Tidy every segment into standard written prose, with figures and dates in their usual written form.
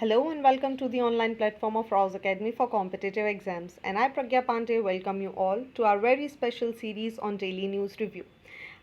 Hello and welcome to the online platform of Rouse Academy for competitive exams. And I, Pragya Pandey, welcome you all to our very special series on daily news review.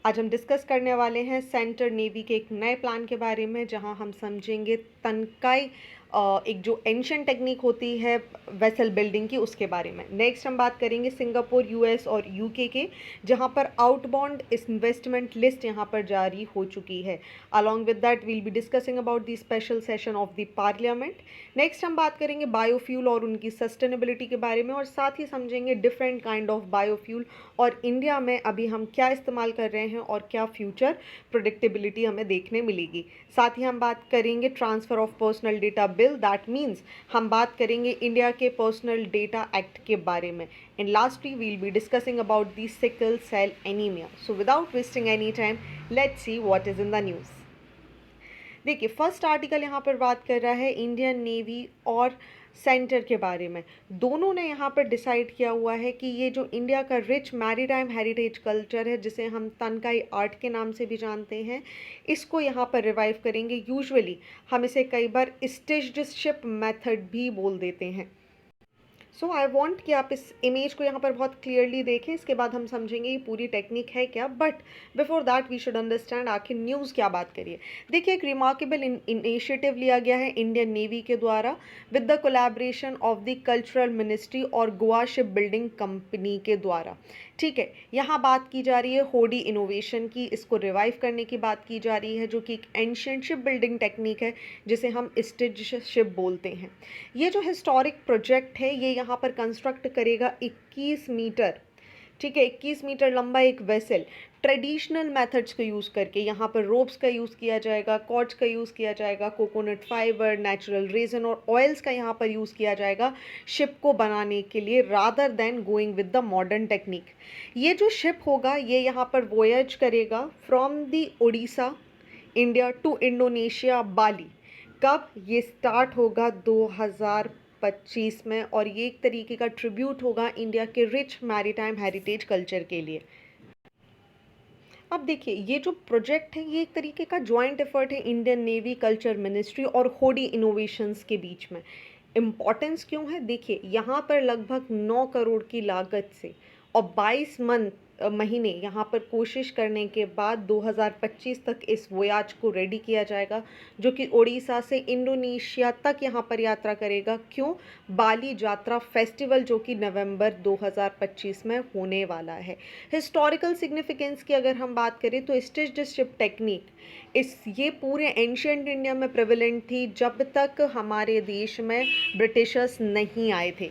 आज हम discuss करने वाले हैं centre navy के एक नए plan के बारे में, जहां हम समझेंगे तनकाई एक जो एंशियंट टेक्निक होती है वेसल बिल्डिंग की, उसके बारे में। नेक्स्ट हम बात करेंगे सिंगापुर, यूएस और यूके के, जहां पर आउटबाउंड इन्वेस्टमेंट लिस्ट यहां पर जारी हो चुकी है। Along with that we'll be discussing about the special session of the parliament. Next हम बात करेंगे बायोफ्यूल और उनकी सस्टेनेबिलिटी के बारे में, और साथ ही समझेंगे डिफरेंट काइंड ऑफ बायोफ्यूल और इंडिया में अभी हम क्या इस्तेमाल कर रहे हैं और क्या फ्यूचर प्रोडिक्टेबिलिटी हमें देखने मिलेगी। साथ ही हम बात करेंगे transfer of personal data bill, that means हम बात करेंगे इंडिया के पर्सनल डेटा एक्ट के बारे में। And lastly we'll be discussing about the sickle cell anaemia. So without wasting any time, let's see what is in the news. देखिए, first article यहाँ पर बात कर रहा है इंडियन नेवी और सेंटर के बारे में। दोनों ने यहाँ पर डिसाइड किया हुआ है कि ये जो इंडिया का रिच मैरीटाइम हेरिटेज कल्चर है, जिसे हम तनकाई आर्ट के नाम से भी जानते हैं, इसको यहाँ पर रिवाइव करेंगे। यूजुअली हम इसे कई बार स्टिच्ड शिप मेथड भी बोल देते हैं। सो आई वॉन्ट कि आप इस इमेज को यहाँ पर बहुत क्लियरली देखें, इसके बाद हम समझेंगे ये पूरी टेक्निक है क्या। But before that we should understand आखिर न्यूज़ क्या बात करिए। देखिए, एक रिमार्केबल इनिशिएटिव लिया गया है इंडियन नेवी के द्वारा with the collaboration of the cultural ministry और गोवा शिप बिल्डिंग कंपनी के द्वारा। ठीक है, यहाँ बात की जा रही है होडी इनोवेशन की, इसको रिवाइव करने की बात की जा रही है, जो कि एक एंशियंट शिप बिल्डिंग टेक्निक है जिसे हम स्टिच शिप बोलते हैं। ये जो हिस्टोरिक प्रोजेक्ट है, ये यहाँ पर कंस्ट्रक्ट करेगा 21 मीटर, ठीक है, 21 मीटर लंबा एक वेसल ट्रेडिशनल मेथड्स को यूज़ करके। यहाँ पर रोप्स का यूज़ किया जाएगा, कॉर्ड्स का यूज़ किया जाएगा, कोकोनट फाइबर, नेचुरल रेजन और ऑयल्स का यहाँ पर यूज़ किया जाएगा शिप को बनाने के लिए, rather than going with the modern technique. ये जो शिप होगा, ये यहाँ पर वोयज करेगा from the Odisha India to Indonesia Bali. कब ये स्टार्ट होगा? 2025 में, और ये एक तरीके का ट्रिब्यूट होगा इंडिया के रिच मैरीटाइम हेरिटेज कल्चर के लिए। अब देखिए, ये जो प्रोजेक्ट है, ये एक तरीके का जॉइंट एफर्ट है इंडियन नेवी, कल्चर मिनिस्ट्री और होडी इनोवेशंस के बीच में। इम्पॉर्टेंस क्यों है? देखिए, यहाँ पर लगभग 9 करोड़ की लागत से और 22 महीने यहाँ पर कोशिश करने के बाद 2025 तक इस वोयाज को रेडी किया जाएगा, जो कि ओडिशा से इंडोनेशिया तक यहाँ पर यात्रा करेगा। क्यों? बाली यात्रा फेस्टिवल, जो कि नवंबर 2025 में होने वाला है। हिस्टोरिकल सिग्निफिकेंस की अगर हम बात करें तो स्टिच्ड शिप टेक्निक ये पूरे एंशियंट इंडिया में प्रेवलेंट थी जब तक हमारे देश में ब्रिटिशर्स नहीं आए थे।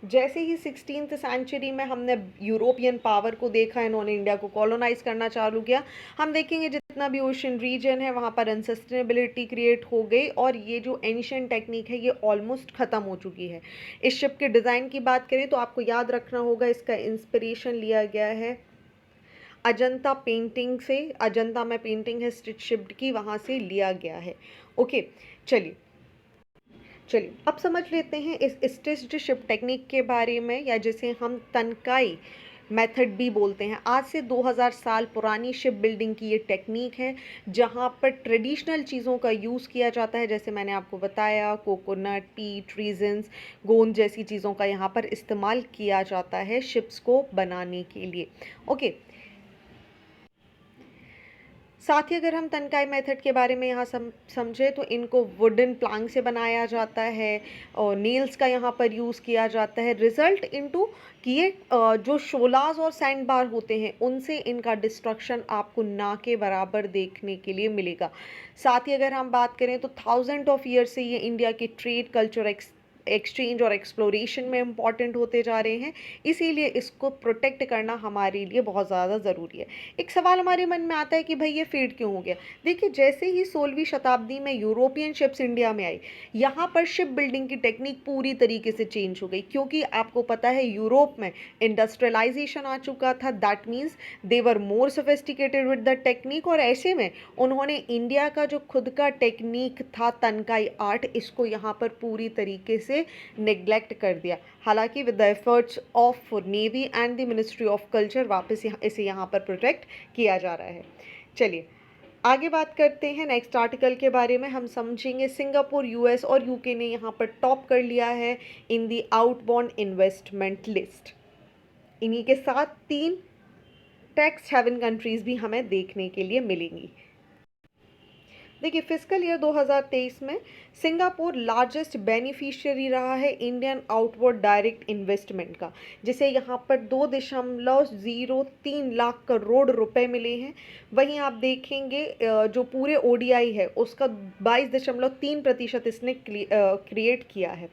जैसे ही 16th सेंचुरी में हमने यूरोपियन पावर को देखा, इन्होंने इंडिया को कॉलोनाइज करना चालू किया, हम देखेंगे जितना भी ओशन रीजन है वहाँ पर अनसस्टेनेबिलिटी क्रिएट हो गई और ये जो एंशियंट टेक्निक है ये ऑलमोस्ट ख़त्म हो चुकी है। इस शिप के डिज़ाइन की बात करें तो आपको याद रखना होगा, इसका इंस्पिरेशन लिया गया है अजंता पेंटिंग से। अजंता में पेंटिंग है स्टिच शिप की, वहाँ से लिया गया है। ओके, चलिए अब समझ लेते हैं इस स्टिच्ड शिप टेक्निक के बारे में, या जिसे हम तनकाई मेथड भी बोलते हैं। आज से 2000 साल पुरानी शिप बिल्डिंग की ये टेक्निक है, जहाँ पर ट्रेडिशनल चीज़ों का यूज़ किया जाता है, जैसे मैंने आपको बताया कोकोनट, पीट, रीजन्स, गोंद जैसी चीज़ों का यहाँ पर इस्तेमाल किया जाता है शिप्स को बनाने के लिए। ओके, साथ ही अगर हम तनकाई मेथड के बारे में यहाँ समझे तो इनको वुडन प्लांक से बनाया जाता है और नील्स का यहाँ पर यूज़ किया जाता है। रिजल्ट इनटू कि ये जो शोलाज और सैंड बार होते हैं उनसे इनका डिस्ट्रक्शन आपको ना के बराबर देखने के लिए मिलेगा। साथ ही अगर हम बात करें तो 1000 ऑफ ईयर से ये इंडिया की ट्रेड, कल्चर, एक्सचेंज और एक्सप्लोरेशन में इम्पॉर्टेंट होते जा रहे हैं, इसीलिए इसको प्रोटेक्ट करना हमारे लिए बहुत ज़्यादा ज़रूरी है। एक सवाल हमारे मन में आता है कि भाई ये फेड क्यों हो गया? देखिए, जैसे ही 16वीं शताब्दी में यूरोपियन शिप्स इंडिया में आई, यहाँ पर शिप बिल्डिंग की टेक्निक पूरी तरीके से चेंज हो गई, क्योंकि आपको पता है यूरोप में इंडस्ट्रियलाइजेशन आ चुका था। That means they were more sophisticated with the technique, और ऐसे में उन्होंने इंडिया का जो खुद का टेक्निक था तनकाई आर्ट, इसको यहाँ पर पूरी तरीके से नेग्लेक्ट कर दिया। हालांकि with the efforts of navy and the ministry of culture वापस इसे यहाँ पर प्रोटेक्ट किया जा रहा है। चलिए आगे बात करते हैं नेक्स्ट आर्टिकल के बारे में। हम समझेंगे सिंगापुर, यूएस और यूके ने यहाँ पर टॉप कर लिया है इन दी आउटबाउंड इन्वेस्टमेंट लिस्ट। इन्हीं के साथ 3 टैक्स हेवन कंट्रीज़ भी हमें देखने के लिए मिलेंगी। देखिए, फिस्कल ईयर 2023 में सिंगापुर लार्जेस्ट बेनिफिशियरी रहा है इंडियन आउटवर्ड डायरेक्ट इन्वेस्टमेंट का, जिसे यहाँ पर 2.03 लाख करोड़ रुपए मिले हैं। वहीं आप देखेंगे जो पूरे ओडीआई है उसका 22.3% इसने क्रिएट किया है।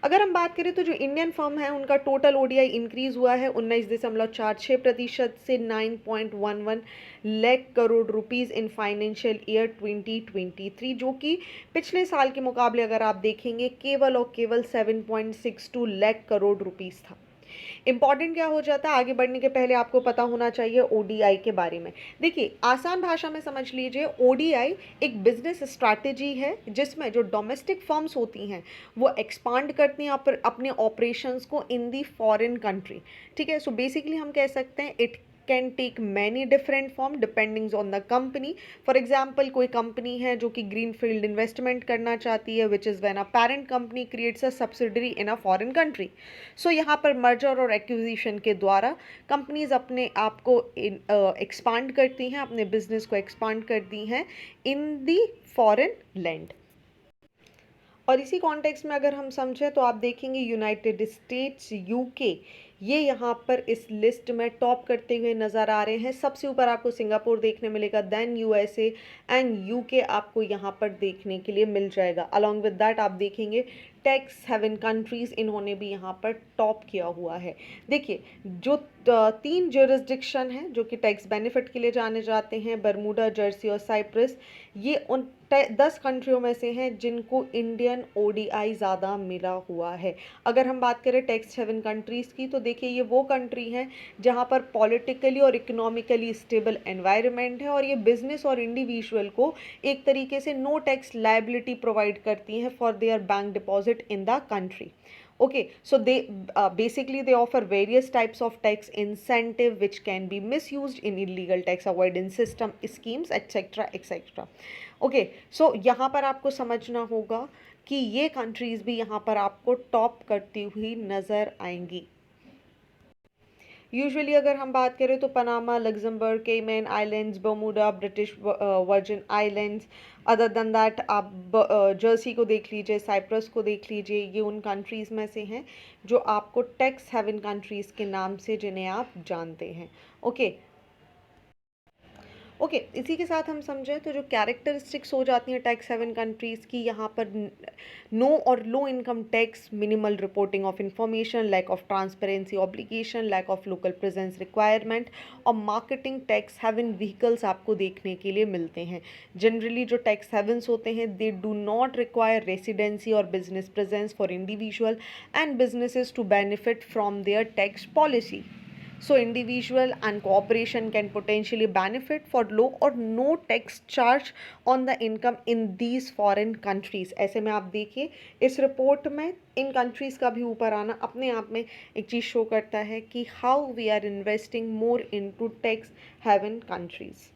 अगर हम बात करें तो जो इंडियन फर्म है उनका टोटल ओडीआई इंक्रीज़ हुआ है 19.46% से 9.11 lakh crore rupees in financial year 2023, जो कि पिछले साल के मुकाबले अगर आप देखेंगे केवल और केवल 7.62 लाख करोड़ रुपीज़ था। इंपॉर्टेंट क्या हो जाता है, आगे बढ़ने के पहले आपको पता होना चाहिए ओडीआई के बारे में। देखिए, आसान भाषा में समझ लीजिए, ओडीआई एक बिजनेस स्ट्रैटेजी है जिसमें जो डोमेस्टिक फर्म्स होती हैं वो एक्सपांड करती हैं अपने ऑपरेशंस को इन दी फॉरेन कंट्री। ठीक है, सो बेसिकली हम कह सकते हैं it can take many different form depending on the company. For example, कोई कंपनी है जो कि ग्रीन फील्ड इन्वेस्टमेंट करना चाहती है, which is when a parent company creates a subsidiary in a foreign country. So यहाँ पर मर्जर और एक्विजिशन के द्वारा कंपनीज अपने आप को एक्सपांड करती हैं, अपने बिजनेस को एक्सपांड करती हैं इन दी फॉरेन लैंड। और इसी कॉन्टेक्स्ट में अगर हम समझें तो आप देखेंगे यूनाइटेड स्टेट्स, यूके, ये यहाँ पर इस लिस्ट में टॉप करते हुए नज़र आ रहे हैं। सबसे ऊपर आपको सिंगापुर देखने मिलेगा, देन यूएसए एंड यूके आपको यहाँ पर देखने के लिए मिल जाएगा। अलॉन्ग विद दैट आप देखेंगे टैक्स हेवन कंट्रीज़, इन्होंने भी यहाँ पर टॉप किया हुआ है। देखिए, जो 3 ज्यूरिसडिक्शन हैं जो कि टैक्स बेनिफिट के लिए जाने जाते हैं, बरमूडा, जर्सी और साइप्रस, ये उन 10 कंट्रियों में से हैं जिनको इंडियन ओडीआई ज़्यादा मिला हुआ है। अगर हम बात करें टैक्स हेवन कंट्रीज़ की, तो देखिए ये वो कंट्री हैं जहाँ पर पॉलिटिकली और इकोनॉमिकली स्टेबल एनवायरनमेंट है और ये बिजनेस और इंडिविजुअल को एक तरीके से नो टैक्स लायबिलिटी प्रोवाइड करती हैं for their bank deposit in the country. Okay, so they basically they offer various types of tax incentive which can be misused in illegal tax avoidance system schemes etc etc. Okay, so यहाँ पर आपको समझना होगा कि ये countries भी यहाँ पर आपको टॉप करती हुई नज़र आएंगी। यूजुअली अगर हम बात करें तो Panama, Luxembourg, Cayman Islands, Bermuda, British Virgin Islands, other than that आप जर्सी को देख लीजिए, साइप्रस को देख लीजिए, ये उन कंट्रीज़ में से हैं जो आपको टैक्स हेवन कंट्रीज़ के नाम से जिन्हें आप जानते हैं। ओके ओके, इसी के साथ हम समझें तो जो कैरेक्टरिस्टिक्स हो जाती हैं टैक्स हेवन कंट्रीज़ की, यहाँ पर नो और low income tax, minimal reporting of information, lack of transparency obligation, lack of local presence requirement और मार्केटिंग टैक्स हेवन व्हीकल्स आपको देखने के लिए मिलते हैं। जनरली जो टैक्स हेवन्स होते हैं they do not require residency और business presence for individual and businesses to benefit from their tax policy. So individual and corporation can potentially benefit for low or no tax charge on the income in these foreign countries. ऐसे में आप देखिए इस report में इन countries का भी ऊपर आना अपने आप में एक चीज़ शो करता है कि how we are investing more into tax haven countries.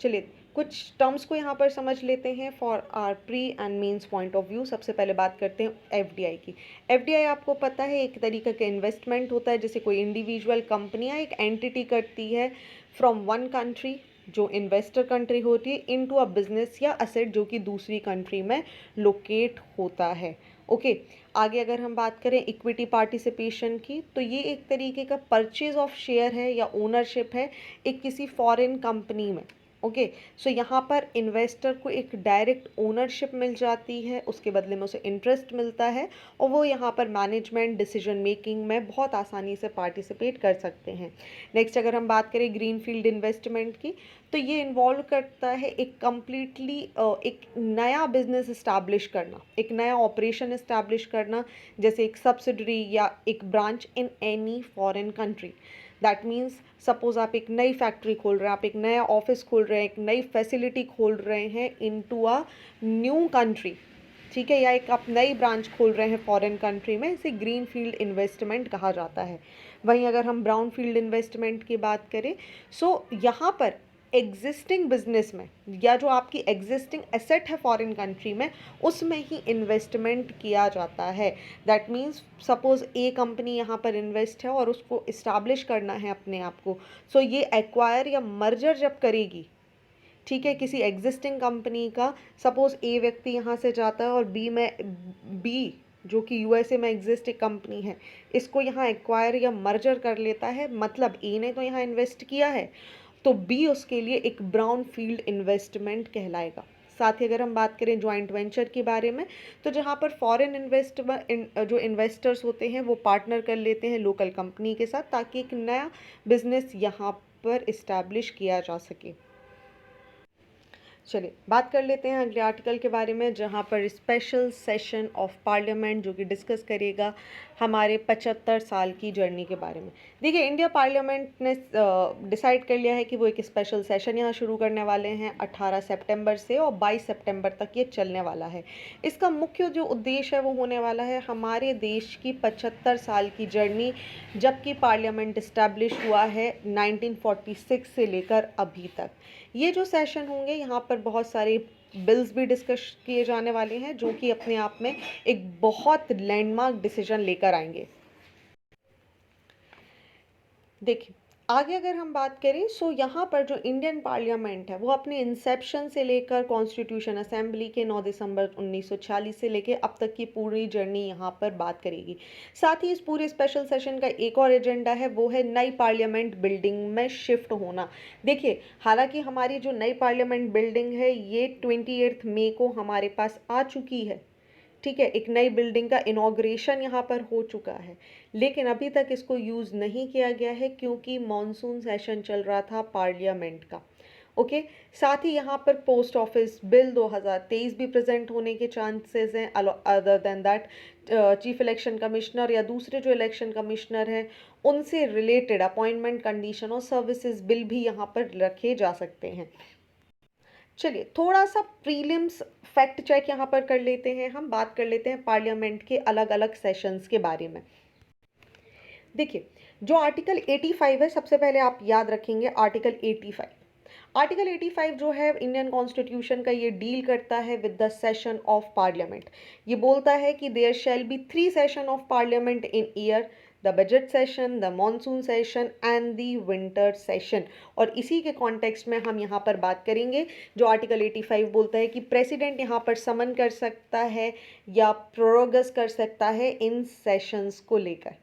चलिए कुछ टर्म्स को यहाँ पर समझ लेते हैं for our pre and mains point of view. सबसे पहले बात करते हैं एफडीआई की। एफडीआई आपको पता है एक तरीके का इन्वेस्टमेंट होता है जैसे कोई इंडिविजुअल कंपनियाँ एक एंटिटी करती है फ्रॉम वन कंट्री जो इन्वेस्टर कंट्री होती है इनटू अ बिजनेस या असेट जो कि दूसरी कंट्री में लोकेट होता है। ओके आगे अगर हम बात करें इक्विटी पार्टिसिपेशन की तो ये एक तरीके का परचेज ऑफ शेयर है या ओनरशिप है एक किसी फॉरेन कंपनी में। ओके सो यहाँ पर इन्वेस्टर को एक डायरेक्ट ओनरशिप मिल जाती है, उसके बदले में उसे इंटरेस्ट मिलता है और वो यहाँ पर मैनेजमेंट डिसीजन मेकिंग में बहुत आसानी से पार्टिसिपेट कर सकते हैं। नेक्स्ट अगर हम बात करें ग्रीन फील्ड इन्वेस्टमेंट की तो ये इन्वॉल्व करता है एक कम्प्लीटली एक नया बिजनेस इस्टेब्लिश करना, एक नया ऑपरेशन इस्टेब्लिश करना जैसे एक सब्सिडरी या एक branch in any foreign country. That means suppose आप एक नई फैक्ट्री खोल रहे हैं, आप एक नया ऑफिस खोल रहे हैं, एक नई फैसिलिटी खोल रहे हैं इनटू अ न्यू कंट्री, ठीक है, या एक आप नई ब्रांच खोल रहे हैं फॉरेन कंट्री में, इसे ग्रीन फील्ड इन्वेस्टमेंट कहा जाता है। वहीं अगर हम ब्राउन फील्ड इन्वेस्टमेंट की बात करें सो यहाँ पर एग्जिस्टिंग बिजनेस में या जो आपकी एग्जिस्टिंग एसेट है फॉरेन कंट्री में, उसमें ही इन्वेस्टमेंट किया जाता है। That means suppose A company यहाँ पर इन्वेस्ट है और उसको इस्टाब्लिश करना है अपने आप को, सो ये एक्वायर या मर्जर जब करेगी, ठीक है, किसी एग्जिस्टिंग कंपनी का, सपोज ए व्यक्ति यहाँ से जाता है और बी जो कि यूएसए में एग्जिस्ट एक कंपनी है, इसको यहाँ एक्वायर या मर्जर कर लेता है, मतलब ए ने तो यहाँ इन्वेस्ट किया है, तो बी उसके लिए एक ब्राउन फील्ड इन्वेस्टमेंट कहलाएगा। साथ ही अगर हम बात करें जॉइंट वेंचर के बारे में, तो जहाँ पर फॉरेन जो इन्वेस्टर्स होते हैं वो पार्टनर कर लेते हैं लोकल कंपनी के साथ, ताकि एक नया बिजनेस यहाँ पर इस्टेब्लिश किया जा सके। चलिए बात कर लेते हैं अगले आर्टिकल के बारे में, जहाँ पर स्पेशल सेशन ऑफ पार्लियामेंट जो कि डिस्कस करेगा हमारे 75 साल की जर्नी के बारे में। देखिए, इंडिया पार्लियामेंट ने डिसाइड कर लिया है कि वो एक स्पेशल सेशन यहाँ शुरू करने वाले हैं 18 सितंबर से और 22 सितंबर तक ये चलने वाला है। इसका मुख्य जो उद्देश्य है वो होने वाला है हमारे देश की 75 साल की जर्नी, जबकि पार्लियामेंट इस्टेब्लिश हुआ है 1946 से लेकर अभी तक। ये जो सेशन होंगे यहाँ पर बहुत सारे बिल्स भी डिस्कस किए जाने वाले हैं, जो कि अपने आप में एक बहुत लैंडमार्क डिसीजन लेकर आएंगे। देखिए, आगे अगर हम बात करें, सो यहाँ पर जो इंडियन पार्लियामेंट है वो अपने इंसेप्शन से लेकर कॉन्स्टिट्यूशन असेंबली के 9 दिसंबर 1946 से लेकर अब तक की पूरी जर्नी यहाँ पर बात करेगी। साथ ही इस पूरे स्पेशल सेशन का एक और एजेंडा है, वो है नई पार्लियामेंट बिल्डिंग में शिफ्ट होना। देखिए, हालांकि हमारी जो नई पार्लियामेंट बिल्डिंग है ये 28 मई को हमारे पास आ चुकी है, ठीक है, एक नई बिल्डिंग का इनॉग्रेशन यहाँ पर हो चुका है, लेकिन अभी तक इसको यूज़ नहीं किया गया है क्योंकि मॉनसून सेशन चल रहा था पार्लियामेंट का। ओके, साथ ही यहाँ पर पोस्ट ऑफिस बिल 2023 भी प्रेजेंट होने के चांसेस हैं। Other than that chief election commissioner या दूसरे जो इलेक्शन कमिश्नर हैं उनसे रिलेटेड अपॉइंटमेंट कंडीशन और सर्विसेज बिल भी यहाँ पर रखे जा सकते हैं। चलिए थोड़ा सा प्रीलिम्स फैक्ट चेक यहाँ पर कर लेते हैं, हम बात कर लेते हैं पार्लियामेंट के अलग अलग सेशंस के बारे में। देखिए, जो आर्टिकल 85 है, सबसे पहले आप याद रखेंगे आर्टिकल 85। आर्टिकल 85 जो है इंडियन कॉन्स्टिट्यूशन का, ये डील करता है with the session of parliament. ये बोलता है कि there shall be 3 session of parliament in year, the budget session, the monsoon session and the winter session. और इसी के कॉन्टेक्स्ट में हम यहाँ पर बात करेंगे। जो आर्टिकल 85 बोलता है कि प्रेसिडेंट यहाँ पर समन कर सकता है या प्रोरोगस कर सकता है इन सेशंस को लेकर,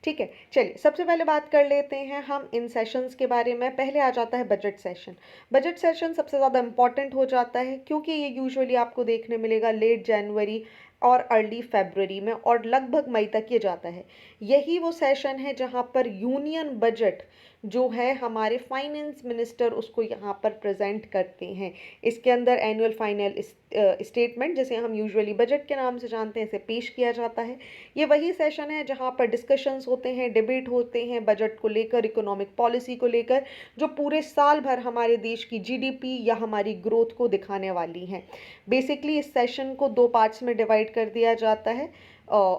ठीक है। चलिए सबसे पहले बात कर लेते हैं हम इन सेशंस के बारे में। पहले आ जाता है बजट सेशन। बजट सेशन सबसे ज़्यादा इम्पॉर्टेंट हो जाता है क्योंकि ये यूजुअली आपको देखने मिलेगा लेट जनवरी और अर्ली फरवरी में और लगभग मई तक ये जाता है। यही वो सेशन है जहाँ पर यूनियन बजट जो है हमारे फाइनेंस मिनिस्टर उसको यहाँ पर प्रेजेंट करते हैं। इसके अंदर एनुअल फाइनल स्टेटमेंट, जिसे हम यूजुअली बजट के नाम से जानते हैं, इसे पेश किया जाता है। ये वही सेशन है जहाँ पर डिस्कशंस होते हैं, डिबेट होते हैं बजट को लेकर, इकोनॉमिक पॉलिसी को लेकर, जो पूरे साल भर हमारे देश की जीडीपी या हमारी ग्रोथ को दिखाने वाली हैं। बेसिकली इस सेशन को 2 पार्ट्स में डिवाइड कर दिया जाता है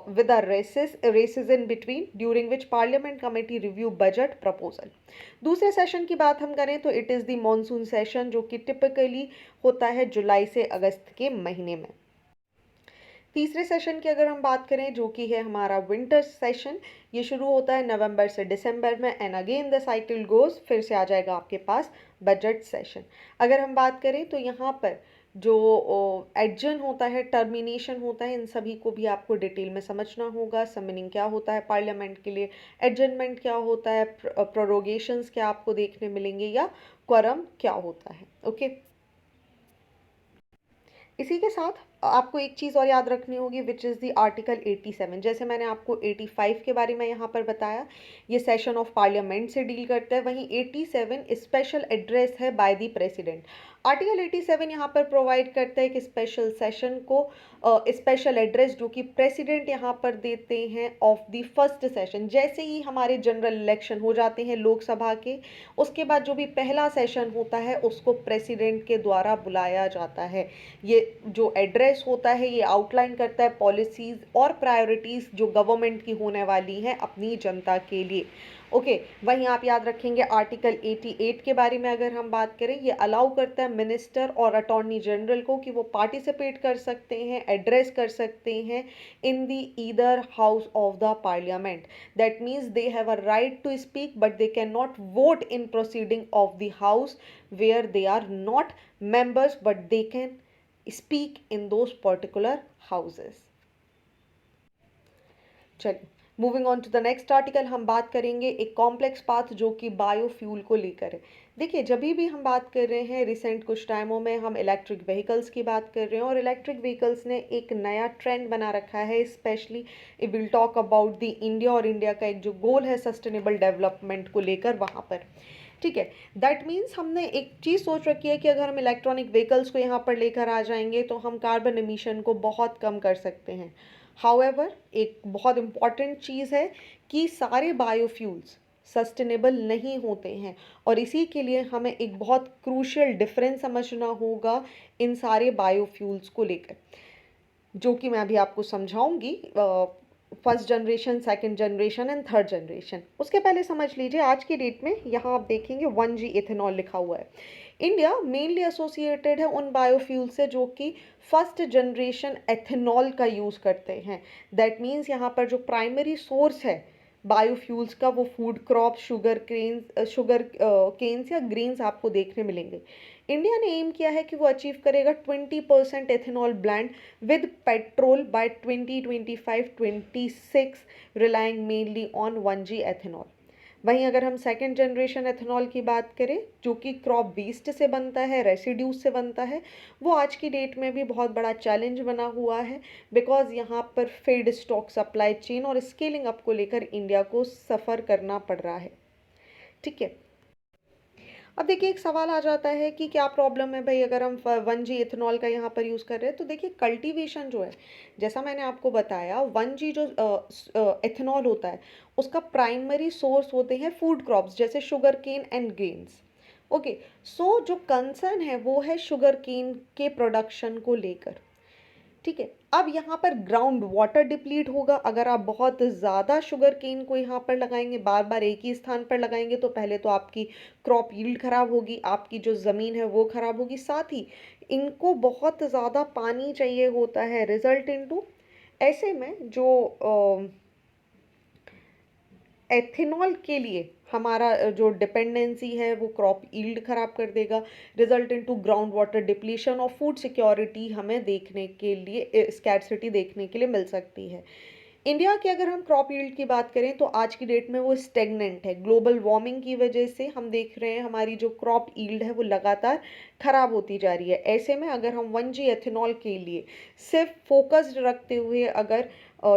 with a races in between, during which parliament committee review budget proposal। दूसरे सेशन की बात हम करें तो it is the monsoon session, जो कि टिपिकली होता है जुलाई से अगस्त के महीने में। तीसरे सेशन की अगर हम बात करें जो कि है हमारा विंटर सेशन, ये शुरू होता है नवंबर से दिसंबर में and again the cycle goes, फिर से आ जाएगा आपके पास बजट सेशन। अगर हम बात करें तो यहाँ पर जो एडजन होता है, टर्मिनेशन होता है, इन सभी को भी आपको डिटेल में समझना होगा। समनिंग क्या होता है पार्लियामेंट के लिए, एडजनमेंट क्या होता है, प्रोरोगेशंस क्या आपको देखने मिलेंगे, या क्वरम क्या होता है। ओके, इसी के साथ आपको एक चीज़ और याद रखनी होगी विच इज़ दी आर्टिकल 87। जैसे मैंने आपको 85 के बारे में यहाँ पर बताया, ये सेशन ऑफ पार्लियामेंट से डील करता है, वहीं 87 स्पेशल एड्रेस है बाय द प्रेसिडेंट। आर्टिकल 87 यहाँ पर प्रोवाइड करता है कि स्पेशल सेशन को स्पेशल एड्रेस जो कि प्रेसिडेंट यहाँ पर देते हैं ऑफ द फर्स्ट सेशन। जैसे ही हमारे जनरल इलेक्शन हो जाते हैं लोकसभा के, उसके बाद जो भी पहला सेशन होता है उसको प्रेसिडेंट के द्वारा बुलाया जाता है। ये जो एड्रेस एड्रेस होता है, ये आउटलाइन करता है पॉलिसीज़ और प्रायोरिटीज़ जो गवर्नमेंट की होने वाली हैं अपनी जनता के लिए। ओके, वहीं आप याद रखेंगे आर्टिकल 88 के बारे में अगर हम बात करें, ये अलाउ करता है मिनिस्टर और अटॉर्नी जनरल को कि वो पार्टिसिपेट कर सकते हैं, एड्रेस कर सकते हैं in the either house of the parliament. That means they have a right to speak but they cannot vote in proceeding of the house where they are not members but they can speak in those particular houses. चलिए, moving on to the next article, हम बात करेंगे एक complex path जो कि biofuel को लेकर है। देखिए, जब भी हम बात कर रहे हैं रिसेंट कुछ टाइमों में हम इलेक्ट्रिक व्हीकल्स की बात कर रहे हैं और इलेक्ट्रिक व्हीकल्स ने एक नया ट्रेंड बना रखा है, specially if will talk about the India, और इंडिया का एक जो गोल है सस्टेनेबल डेवलपमेंट को लेकर वहाँ पर। ठीक है, दैट मीन्स हमने एक चीज़ सोच रखी है कि अगर हम इलेक्ट्रॉनिक व्हीकल्स को यहाँ पर लेकर आ जाएंगे तो हम कार्बन एमिशन को बहुत कम कर सकते हैं। हाउएवर, एक बहुत इम्पॉर्टेंट चीज़ है कि सारे बायोफ्यूल्स सस्टेनेबल नहीं होते हैं और इसी के लिए हमें एक बहुत क्रूशियल डिफरेंस समझना होगा इन सारे बायोफ्यूल्स को लेकर, जो कि मैं अभी आपको समझाऊंगी। First generation, second generation and third generation. उसके पहले समझ लीजिए आज की डेट में यहाँ आप देखेंगे 1G इथेनॉल लिखा हुआ है। इंडिया मेनली एसोसिएटेड है उन बायोफ्यूल से जो कि फर्स्ट जनरेशन एथेनॉल का यूज़ करते हैं। दैट मीन्स यहाँ पर जो प्राइमरी सोर्स है बायोफ्यूल्स का वो फूड क्रॉप, शुगर केन्स या ग्रीन्स आपको देखने मिलेंगे। इंडिया ने एम किया है कि वो अचीव करेगा 20% ethanol blend with petrol by 2025-26, relying mainly on 1G ethanol. वहीं अगर हम सेकेंड जनरेशन एथेनॉल की बात करें जो कि क्रॉप वेस्ट से बनता है, रेसिड्यूज से बनता है, वो आज की डेट में भी बहुत बड़ा चैलेंज बना हुआ है बिकॉज यहाँ पर फीड स्टॉक सप्लाई चेन और स्केलिंग अप को लेकर इंडिया को सफ़र करना पड़ रहा है। ठीक है, अब देखिए एक सवाल आ जाता है कि क्या प्रॉब्लम है भाई अगर हम 1G इथेनॉल का यहाँ पर यूज़ कर रहे हैं। तो देखिए कल्टीवेशन जो है, जैसा मैंने आपको बताया 1G जो इथेनॉल होता है उसका प्राइमरी सोर्स होते हैं फूड क्रॉप्स जैसे sugar cane and grains. Okay, so जो कंसर्न है वो है शुगर केन के प्रोडक्शन को लेकर। ठीक है, अब यहाँ पर ग्राउंड वाटर डिप्लीट होगा। अगर आप बहुत ज़्यादा शुगर केन को यहाँ पर लगाएंगे, बार बार एक ही स्थान पर लगाएंगे, तो पहले तो आपकी क्रॉप यील्ड खराब होगी, आपकी जो ज़मीन है वो खराब होगी, साथ ही इनको बहुत ज़्यादा पानी चाहिए होता है, रिजल्ट इनटू ऐसे में जो एथेनॉल के लिए हमारा जो डिपेंडेंसी है वो क्रॉप यील्ड खराब कर देगा, result into ground water depletion और फूड सिक्योरिटी हमें देखने के लिए, स्कैर्सिटी देखने के लिए मिल सकती है। इंडिया की अगर हम क्रॉप यील्ड की बात करें तो आज की डेट में वो स्टेगनेंट है। ग्लोबल वार्मिंग की वजह से हम देख रहे हैं हमारी जो क्रॉप यील्ड है वो लगातार खराब होती जा रही है। ऐसे में अगर हम 1G एथेनॉल के लिए सिर्फ फोकस्ड रखते हुए अगर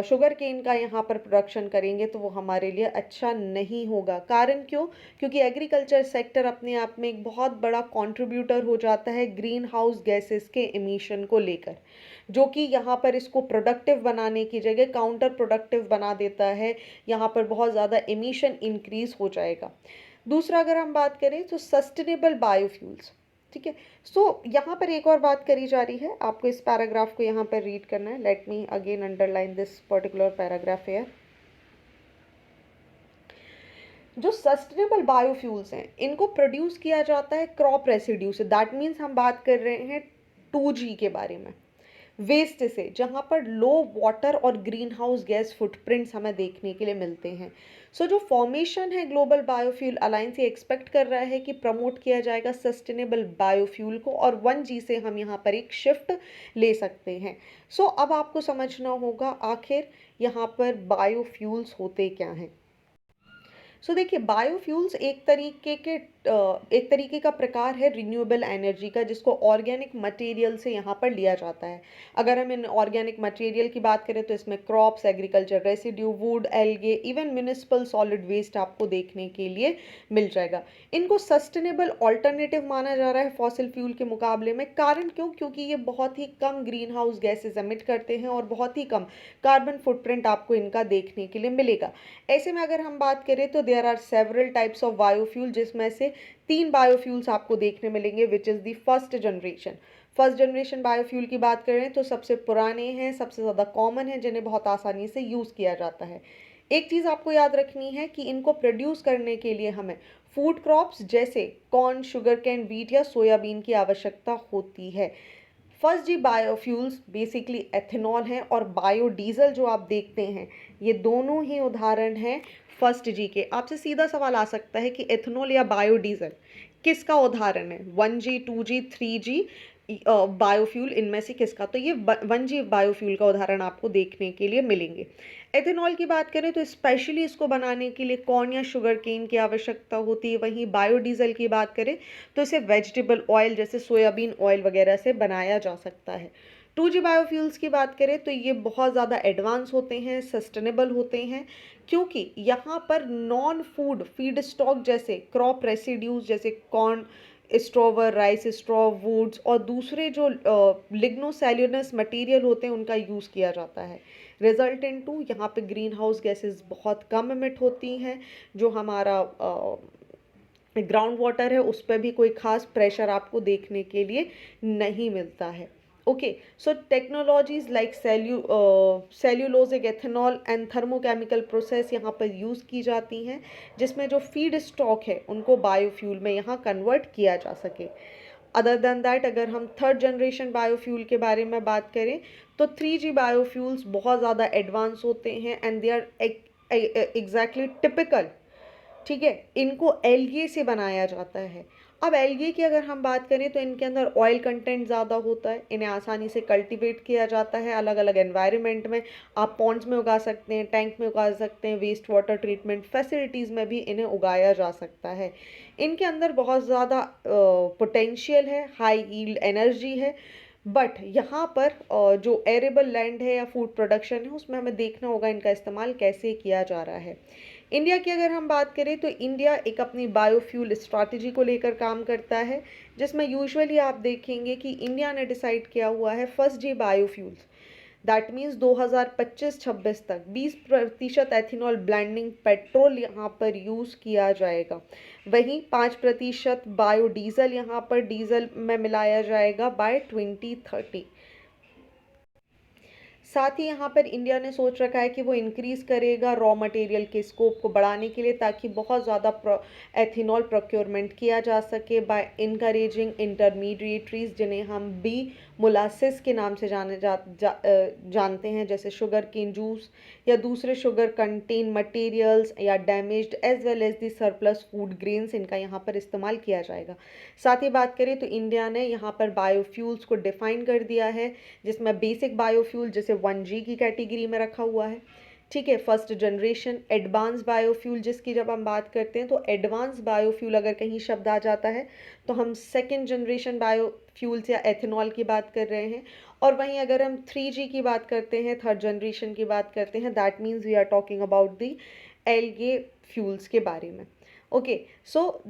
शुगर केन का यहाँ पर प्रोडक्शन करेंगे तो वो हमारे लिए अच्छा नहीं होगा। कारण क्यों? क्योंकि एग्रीकल्चर सेक्टर अपने आप में एक बहुत बड़ा कंट्रीब्यूटर हो जाता है ग्रीन हाउस गैसेस के एमिशन को लेकर, जो कि यहाँ पर इसको प्रोडक्टिव बनाने की जगह काउंटर प्रोडक्टिव बना देता है। यहाँ पर बहुत ज़्यादा एमिशन इंक्रीज हो जाएगा। दूसरा अगर हम बात करें तो सस्टेनेबल बायोफ्यूल्स। ठीक है, सो यहाँ पर एक और बात करी जा रही है, आपको इस पैराग्राफ को यहाँ पर रीड करना है। Let me again underline this particular paragraph है। जो सस्टेनेबल बायोफ्यूल्स हैं इनको प्रोड्यूस किया जाता है क्रॉप रेसिड्यू से। दैट मीन्स हम बात कर रहे हैं 2G के बारे में, वेस्ट से, जहाँ पर लो वाटर और ग्रीन हाउस गैस फुटप्रिंट्स हमें देखने के लिए मिलते हैं। सो जो फॉर्मेशन है ग्लोबल बायोफ्यूल अलायंस ये एक्सपेक्ट कर रहा है कि प्रमोट किया जाएगा सस्टेनेबल बायोफ्यूल को और 1G से हम यहाँ पर एक शिफ्ट ले सकते हैं। सो अब आपको समझना होगा आखिर यहाँ पर बायोफ्यूल्स होते क्या हैं। सो देखिए बायोफ्यूल्स एक तरीके का प्रकार है रिन्यूएबल एनर्जी का, जिसको ऑर्गेनिक मटेरियल से यहाँ पर लिया जाता है। अगर हम इन ऑर्गेनिक मटेरियल की बात करें तो इसमें crops, agriculture residue, wood, algae, even municipal solid waste आपको देखने के लिए मिल जाएगा। इनको सस्टेनेबल ऑल्टरनेटिव माना जा रहा है फॉसिल फ्यूल के मुकाबले में। कारण क्यों? क्योंकि ये बहुत ही कम ग्रीन हाउस गैसेज एमिट करते हैं और बहुत ही कम कार्बन फुटप्रिंट आपको इनका देखने के लिए मिलेगा। ऐसे में अगर हम बात करें तो there are several types of biofuel, जिसमें से 3 बायोफ्यूल्स आपको देखने मिलेंगे which is the first generation. First generation biofuel की बात करें तो सबसे पुराने हैं, सबसे ज़्यादा कॉमन हैं, जिन्हें बहुत आसानी से यूज़ किया जाता है। एक चीज़ आपको याद रखनी है कि इनको प्रोड्यूस करने के लिए हमें फूड क्रॉप्स जैसे कॉर्न, शुगर कैन, व्हीट या सोयाबीन की आवश्यकता होती है। First G biofuels basically ethanol हैं, और बायोडीजल जो आप देखते हैं ये दोनों ही उदाहरण हैं फर्स्ट जी के। आपसे सीधा सवाल आ सकता है कि एथेनॉल या बायोडीजल किसका उदाहरण है, 1G, 2G, 3G बायोफ्यूल, इनमें से किसका? तो ये 1G बायोफ्यूल का उदाहरण आपको देखने के लिए मिलेंगे। एथेनॉल की बात करें तो स्पेशली इसको बनाने के लिए कॉर्न या शुगर केन की आवश्यकता होती है। वहीं बायोडीजल की बात करें तो इसे वेजिटेबल ऑयल जैसे सोयाबीन ऑयल वगैरह से बनाया जा सकता है। 2G बायोफ्यूल्स की बात करें तो ये बहुत ज़्यादा एडवांस होते हैं, सस्टेनेबल होते हैं, क्योंकि यहाँ पर नॉन फूड फीड स्टॉक जैसे क्रॉप रेसिड्यूज जैसे कॉर्न स्ट्रोवर, राइस स्ट्रॉ, वुड्स और दूसरे जो लिग्नोसेल्यूलस मटेरियल होते हैं उनका यूज़ किया जाता है। रिजल्टेंट टू यहाँ पे ग्रीन हाउस गैसेज बहुत कम एमिट होती हैं। जो हमारा ग्राउंड वाटर है उस पर भी कोई खास प्रेशर आपको देखने के लिए नहीं मिलता है। Okay, so technologies like cellulosic ethanol and thermochemical process यहाँ पर यूज़ की जाती हैं, जिसमें जो फीड स्टॉक है उनको बायोफ्यूल में यहाँ कन्वर्ट किया जा सके। अदर देन दैट, अगर हम थर्ड जनरेशन बायोफ्यूल के बारे में बात करें तो 3G बायोफ्यूल्स बहुत ज़्यादा एडवांस होते हैं and they are exactly typical. ठीक है, इनको एलगे से बनाया जाता है। अब एलगे की अगर हम बात करें तो इनके अंदर ऑयल कंटेंट ज़्यादा होता है, इन्हें आसानी से कल्टीवेट किया जाता है अलग अलग एनवायरनमेंट में। आप पॉन्ड्स में उगा सकते हैं, टैंक में उगा सकते हैं, वेस्ट वाटर ट्रीटमेंट फैसिलिटीज़ में भी इन्हें उगाया जा सकता है। इनके अंदर बहुत ज़्यादा पोटेंशियल है, हाई यील्ड एनर्जी है, बट यहाँ पर जो एरेबल लैंड है या फूड प्रोडक्शन है उसमें हमें देखना होगा इनका इस्तेमाल कैसे किया जा रहा है। इंडिया की अगर हम बात करें तो इंडिया एक अपनी बायोफ्यूल स्ट्रैटेजी को लेकर काम करता है, जिसमें यूजुअली आप देखेंगे कि इंडिया ने डिसाइड किया हुआ है first G biofuels, that means 2025-26 तक 20% एथेनॉल ब्लेंडिंग पेट्रोल यहाँ पर यूज़ किया जाएगा। वहीं 5% बायोडीज़ल यहाँ पर डीजल में मिलाया जाएगा बाय 2030। साथ ही यहाँ पर इंडिया ने सोच रखा है कि वो इंक्रीज़ करेगा रॉ मटेरियल के स्कोप को बढ़ाने के लिए, ताकि बहुत ज़्यादा एथेनॉल प्रोक्योरमेंट किया जा सके बाय इनकरेजिंग इंटरमीडिएटरीज, जिन्हें हम बी मोलासिस के नाम से जानते हैं, जैसे शुगर केन जूस या दूसरे शुगर कंटेन मटेरियल्स या damaged as well as the surplus food grains, इनका यहाँ पर इस्तेमाल किया जाएगा। साथ ही बात करें तो इंडिया ने यहाँ पर बायोफ्यूल्स को डिफाइन कर दिया है, जिसमें बेसिक बायोफ्यूल जैसे 1G की कैटेगरी में रखा हुआ है। ठीक है, फर्स्ट जनरेशन एडवांस बायोफ्यूल, जिसकी जब हम बात करते हैं तो एडवांस बायोफ्यूल अगर कहीं शब्द आ जाता है तो हम सेकेंड जनरेशन बायोफ्यूल्स या एथेनॉल की बात कर रहे हैं। और वहीं अगर हम 3G की बात करते हैं, थर्ड जनरेशन की बात करते हैं, that means we are talking about the algae fuels के बारे में। ओके, सो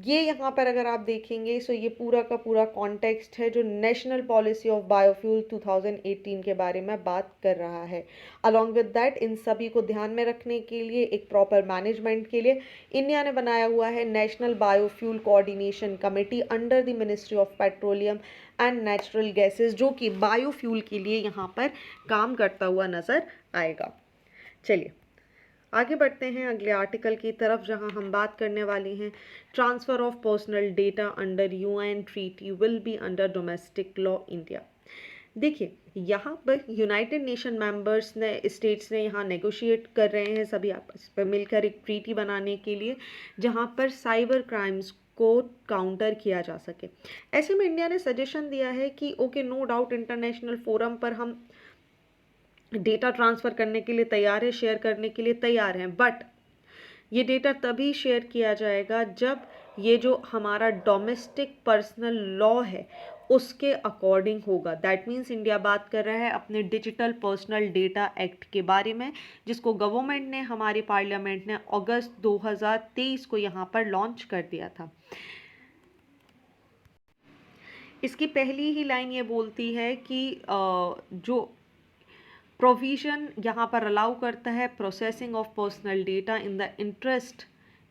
ये यहाँ पर अगर आप देखेंगे सो ये पूरा का पूरा कॉन्टेक्स्ट है जो नेशनल पॉलिसी ऑफ बायोफ्यूल 2018 के बारे में बात कर रहा है। अलॉन्ग विद दैट, इन सभी को ध्यान में रखने के लिए, एक प्रॉपर मैनेजमेंट के लिए इंडिया ने बनाया हुआ है national biofuel coordination committee under the ministry of petroleum and natural gases, जो कि बायोफ्यूल के लिए यहाँ पर काम करता हुआ नज़र आएगा। चलिए आगे बढ़ते हैं अगले आर्टिकल की तरफ, जहां हम बात करने वाले हैं transfer of personal data under UN treaty will be under domestic law India. देखिए, यहाँ पर यूनाइटेड नेशन मेंबर्स ने, स्टेट्स ने यहाँ नेगोशिएट कर रहे हैं सभी आपस में मिलकर एक ट्रीटी बनाने के लिए, जहाँ पर साइबर क्राइम्स को काउंटर किया जा सके। ऐसे में इंडिया ने सजेशन दिया है कि okay, no doubt international forum पर हम डेटा ट्रांसफ़र करने के लिए तैयार है, शेयर करने के लिए तैयार हैं, बट ये डेटा तभी शेयर किया जाएगा जब ये जो हमारा डोमेस्टिक पर्सनल लॉ है उसके अकॉर्डिंग होगा। दैट मीन्स इंडिया बात कर रहा है अपने डिजिटल पर्सनल डेटा एक्ट के बारे में, जिसको गवर्नमेंट ने, हमारी पार्लियामेंट ने अगस्त 2023 को यहाँ पर लॉन्च कर दिया था। इसकी पहली ही लाइन ये बोलती है कि जो प्रोविज़न यहाँ पर अलाउ करता है processing of personal data in the interest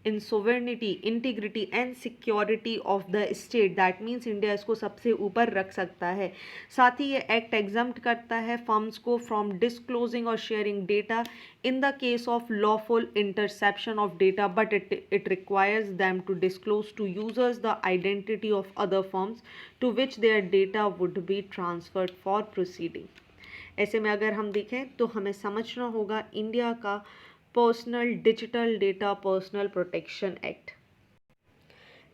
in sovereignty, integrity and security of the state, that means India इसको सबसे ऊपर रख सकता है। साथ ही ये एक्ट एग्जम्प्ट करता है फर्म्स को फ्रॉम डिस्क्लोजिंग और sharing data in the case of lawful interception of data, but it requires them to disclose to users the identity of other firms to which their data would be transferred for proceeding। ऐसे में अगर हम देखें तो हमें समझना होगा India का personal digital data personal protection act.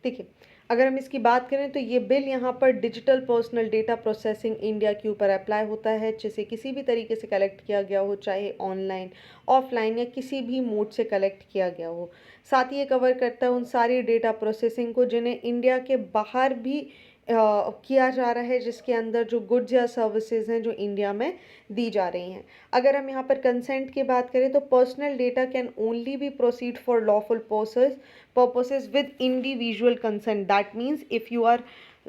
देखिए, अगर हम इसकी बात करें तो ये बिल यहाँ पर digital personal data processing India के ऊपर अप्लाई होता है, जिसे किसी भी तरीके से कलेक्ट किया गया हो, चाहे ऑनलाइन, ऑफलाइन या किसी भी मोड से कलेक्ट किया गया हो। साथ ही ये कवर करता है उन सारी डेटा प्रोसेसिंग को जिन्हें इंडिया के बाहर भी किया जा रहा है, जिसके अंदर जो गुड्स या सर्विसेज हैं जो इंडिया में दी जा रही हैं। अगर हम यहाँ पर कंसेंट की बात करें तो personal data can only be proceed for lawful purposes with individual consent, that means if you are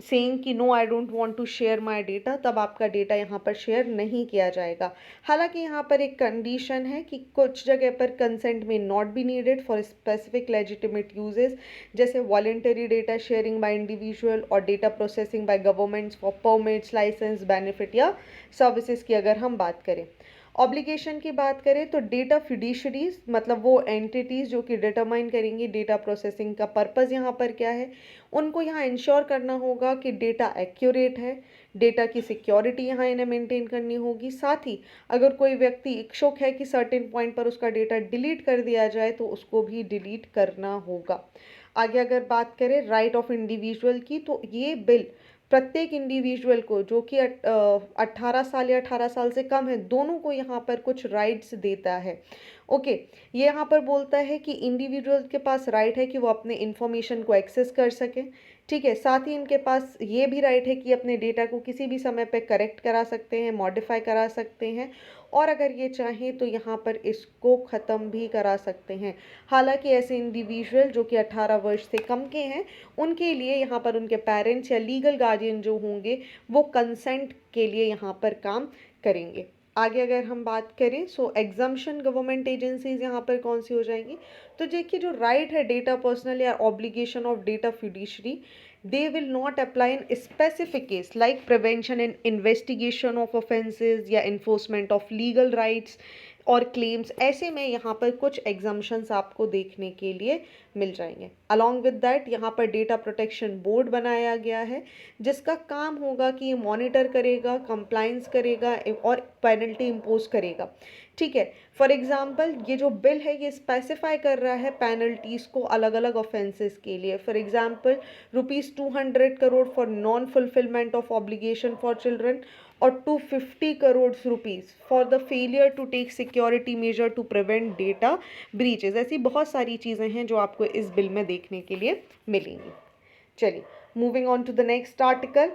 saying कि no I don't want to share my data, तब आपका डेटा यहाँ पर शेयर नहीं किया जाएगा। हालांकि यहाँ पर एक कंडीशन है कि कुछ जगह पर कंसेंट में not be needed for specific legitimate uses, जैसे voluntary data sharing by individual और data processing by governments for permits, license, benefit या सर्विसेज की अगर हम बात करें। ऑब्लिगेशन की बात करें तो डेटा फिड्यूशरीज मतलब वो एंटिटीज़ जो कि डिटरमाइन करेंगी डेटा प्रोसेसिंग का पर्पज़ यहाँ पर क्या है, उनको यहाँ इंश्योर करना होगा कि डेटा एक्यूरेट है, डेटा की सिक्योरिटी यहाँ इन्हें मेंटेन करनी होगी। साथ ही अगर कोई व्यक्ति इच्छुक है कि सर्टेन पॉइंट पर उसका डेटा डिलीट कर दिया जाए तो उसको भी डिलीट करना होगा। आगे अगर बात करें राइट ऑफ इंडिविजुअल की, तो ये बिल प्रत्येक इंडिविजुअल को जो कि 18 साल या 18 साल से कम है, दोनों को यहाँ पर कुछ राइट्स देता है। ओके, ये यहाँ पर बोलता है कि इंडिविजुअल के पास राइट है कि वो अपने इंफॉर्मेशन को एक्सेस कर सकें, ठीक है। साथ ही इनके पास ये भी राइट है कि अपने डेटा को किसी भी समय पे करेक्ट करा सकते हैं, मॉडिफाई करा सकते हैं, और अगर ये चाहें तो यहाँ पर इसको ख़त्म भी करा सकते हैं। हालांकि ऐसे इंडिविजुअल जो कि 18 वर्ष से कम के हैं, उनके लिए यहाँ पर उनके पेरेंट्स या लीगल गार्डियन जो होंगे वो कंसेंट के लिए यहाँ पर काम करेंगे। आगे अगर हम बात करें सो एग्जम्पशन गवर्नमेंट एजेंसीज यहाँ पर कौन सी हो जाएंगी, तो देखिए जो राइट है डेटा पर्सनल या obligation of data fiduciary, they will not apply in specific case like prevention and investigation of offenses या enforcement of legal rights और क्लेम्स। ऐसे में यहाँ पर कुछ एग्जम्पशंस आपको देखने के लिए मिल जाएंगे। अलॉन्ग विद दैट यहाँ पर डेटा प्रोटेक्शन बोर्ड बनाया गया है, जिसका काम होगा कि ये मॉनिटर करेगा, कंप्लाइंस करेगा और पेनल्टी इम्पोज करेगा, ठीक है। फॉर एग्जाम्पल ये जो बिल है ये स्पेसिफाई कर रहा है पेनल्टीज़ को अलग अलग ऑफेंसेस के लिए। For example ₹200 crore for non fulfilment of obligation for children और 250 crore rupees for the failure to take security measure to prevent data breaches. ऐसी बहुत सारी चीज़ें हैं जो आपको इस बिल में देखने के लिए मिलेंगी। चलिए moving on to the next article,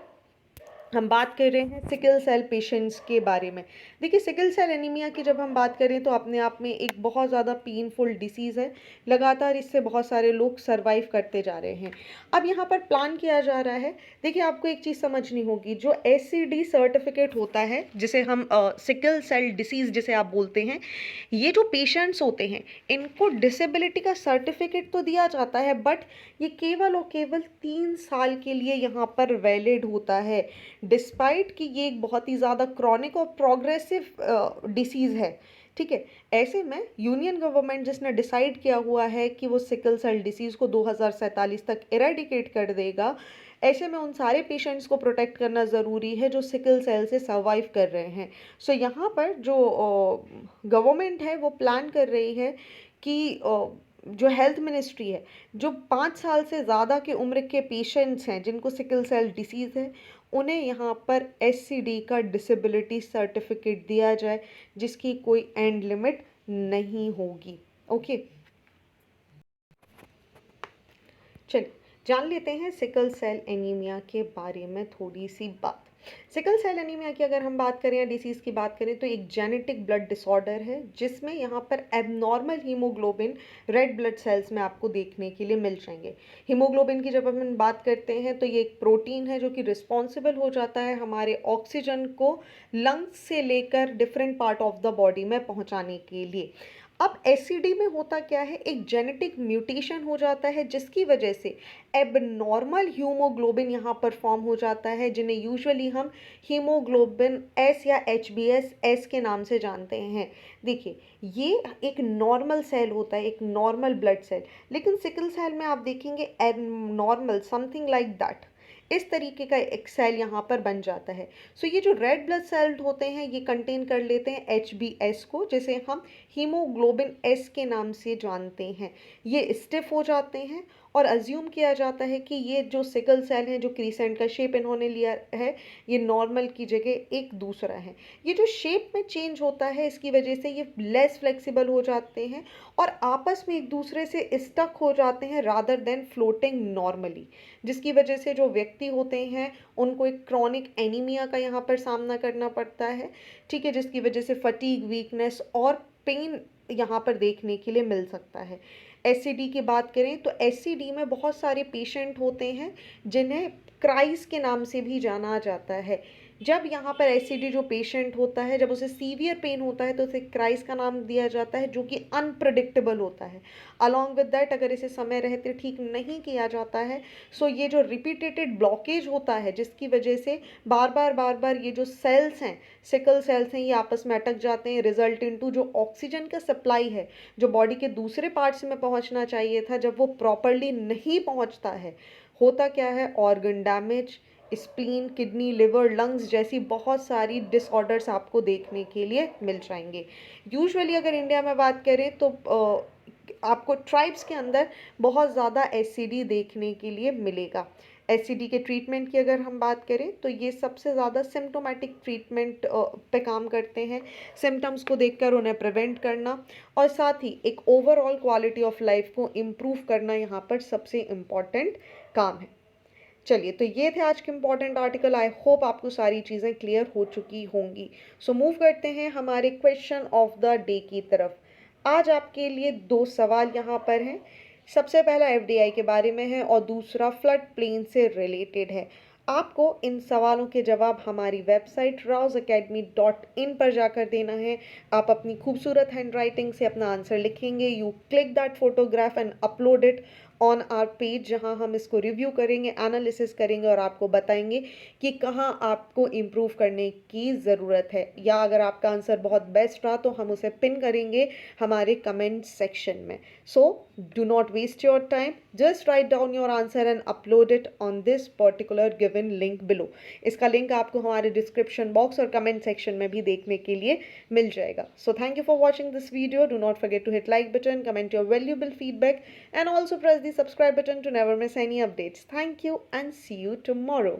हम बात कर रहे हैं सिकल सेल पेशेंट्स के बारे में। देखिए सिकल सेल एनीमिया की जब हम बात करें तो अपने आप में एक बहुत ज़्यादा पेनफुल डिसीज़ है, लगातार इससे बहुत सारे लोग सरवाइव करते जा रहे हैं। अब यहाँ पर प्लान किया जा रहा है, देखिए आपको एक चीज़ समझनी होगी, जो SCD सर्टिफिकेट होता है जिसे हम सिकल सेल डिसीज़ जिसे आप बोलते हैं, ये जो पेशेंट्स होते हैं इनको डिसेबिलिटी का सर्टिफिकेट तो दिया जाता है, बट ये केवल और केवल 3 साल के लिए यहाँ पर वैलिड होता है, डिस्पाइट कि ये एक बहुत ही ज़्यादा क्रॉनिक और प्रोग्रेसिव डिसीज़ है, ठीक है। ऐसे में यूनियन गवर्नमेंट जिसने डिसाइड किया हुआ है कि वो सिकल सेल डिसीज़ को 2047 तक इरेडिकेट कर देगा, ऐसे में उन सारे पेशेंट्स को प्रोटेक्ट करना ज़रूरी है जो सिकल सेल से सर्वाइव कर रहे हैं। सो यहाँ पर जो गवर्नमेंट है वो प्लान कर रही है कि जो हेल्थ मिनिस्ट्री है, जो 5 साल से ज़्यादा के उम्र के पेशेंट्स हैं जिनको सिकल सेल डिसीज़ है, उन्हें यहाँ पर SCD का डिसेबिलिटी सर्टिफिकेट दिया जाए, जिसकी कोई एंड लिमिट नहीं होगी। ओके, चलिए जान लेते हैं सिकल सेल एनीमिया के बारे में थोड़ी सी बात। सिकल सेल एनीमिया की अगर हम बात करें या डिसीज़ की बात करें तो एक जेनेटिक ब्लड डिसऑर्डर है जिसमें यहाँ पर abnormal haemoglobin red blood cells में आपको देखने के लिए मिल जाएंगे। हीमोग्लोबिन की जब हम बात करते हैं तो ये एक प्रोटीन है जो कि रिस्पॉन्सिबल हो जाता है हमारे ऑक्सीजन को लंग्स से लेकर different part of the body में पहुँचाने के लिए। अब एससीडी में होता क्या है, एक जेनेटिक म्यूटेशन हो जाता है जिसकी वजह से एबनॉर्मल हीमोग्लोबिन यहाँ पर फॉर्म हो जाता है, जिन्हें यूजुअली हम हीमोग्लोबिन एस या एच के नाम से जानते हैं। देखिए, ये एक नॉर्मल सेल होता है, एक नॉर्मल ब्लड सेल, लेकिन सिकल सेल में आप देखेंगे एबनॉर्मल समथिंग लाइक दैट, इस तरीके का एक सेल यहाँ पर बन जाता है। सो ये जो रेड ब्लड सेल होते हैं ये कंटेन कर लेते हैं एच को, जिसे हम हीमोग्लोबिन एस के नाम से जानते हैं। ये स्टिफ हो जाते हैं और अज्यूम किया जाता है कि ये जो सिकल सेल हैं, जो क्रीसेंट का शेप इन्होंने लिया है, ये नॉर्मल की जगह एक दूसरा है। ये जो शेप में चेंज होता है इसकी वजह से ये लेस फ्लेक्सिबल हो जाते हैं और आपस में एक दूसरे से स्टक हो जाते हैं रादर देन फ्लोटिंग नॉर्मली, जिसकी वजह से जो व्यक्ति होते हैं उनको एक क्रॉनिक एनीमिया का यहाँ पर सामना करना पड़ता है, ठीक है, जिसकी वजह से फटीग, वीकनेस और पेन यहाँ पर देखने के लिए मिल सकता है। एससीडी की बात करें तो एससीडी में बहुत सारे पेशेंट होते हैं जिन्हें क्राइस के नाम से भी जाना जाता है। जब यहाँ पर एससीडी जो पेशेंट होता है, जब उसे सीवियर पेन होता है तो उसे क्राइस का नाम दिया जाता है, जो कि अनप्रडिक्टेबल होता है। अलॉन्ग विद दैट, अगर इसे समय रहते ठीक नहीं किया जाता है, सो ये जो रिपीटेटेड ब्लॉकेज होता है जिसकी वजह से बार बार ये जो सेल्स हैं, सिकल सेल्स हैं, ये आपस में अटक जाते हैं, रिजल्ट इनटू जो ऑक्सीजन का सप्लाई है जो बॉडी के दूसरे पार्ट्स में पहुंचना चाहिए था, जब वो प्रॉपरली नहीं पहुंचता है, होता क्या है, organ damage, spleen, kidney, liver, lungs जैसी बहुत सारी डिसऑर्डर्स आपको देखने के लिए मिल जाएंगे। यूजुअली अगर इंडिया में बात करें तो आपको ट्राइब्स के अंदर बहुत ज़्यादा एससीडी देखने के लिए मिलेगा। एससीडी के ट्रीटमेंट की अगर हम बात करें तो ये सबसे ज़्यादा सिम्टोमेटिक ट्रीटमेंट पे काम करते हैं, सिम्टम्स को देखकर उन्हें प्रिवेंट करना और साथ ही एक ओवरऑल क्वालिटी ऑफ लाइफ को इम्प्रूव करना यहाँ पर सबसे इम्पॉर्टेंट काम है। चलिए, तो ये थे आज के इम्पॉर्टेंट आर्टिकल। आई होप आपको सारी चीज़ें क्लियर हो चुकी होंगी। सो मूव करते हैं हमारे क्वेश्चन ऑफ द डे की तरफ। आज आपके लिए 2 सवाल यहाँ पर हैं। सबसे पहला एफडीआई के बारे में है और दूसरा फ्लड प्लेन से रिलेटेड है। आपको इन सवालों के जवाब हमारी वेबसाइट rausacademy.in पर जाकर देना है। आप अपनी खूबसूरत हैंडराइटिंग से अपना आंसर लिखेंगे। You click that photograph and upload it on our page, जहां हम इसको रिव्यू करेंगे, एनालिसिस करेंगे और आपको बताएंगे कि कहां आपको इम्प्रूव करने की ज़रूरत है, या अगर आपका आंसर बहुत बेस्ट रहा तो हम उसे पिन करेंगे हमारे कमेंट सेक्शन में। So do not waste your time, just write down your answer and upload it on this particular given link below. इसका लिंक आपको हमारे डिस्क्रिप्शन बॉक्स और कमेंट सेक्शन में भी देखने के लिए मिल जाएगा। So thank you for watching this video. Do not forget to hit like button, comment your valuable feedback and also press the subscribe button to never miss any updates. Thank you and see you tomorrow.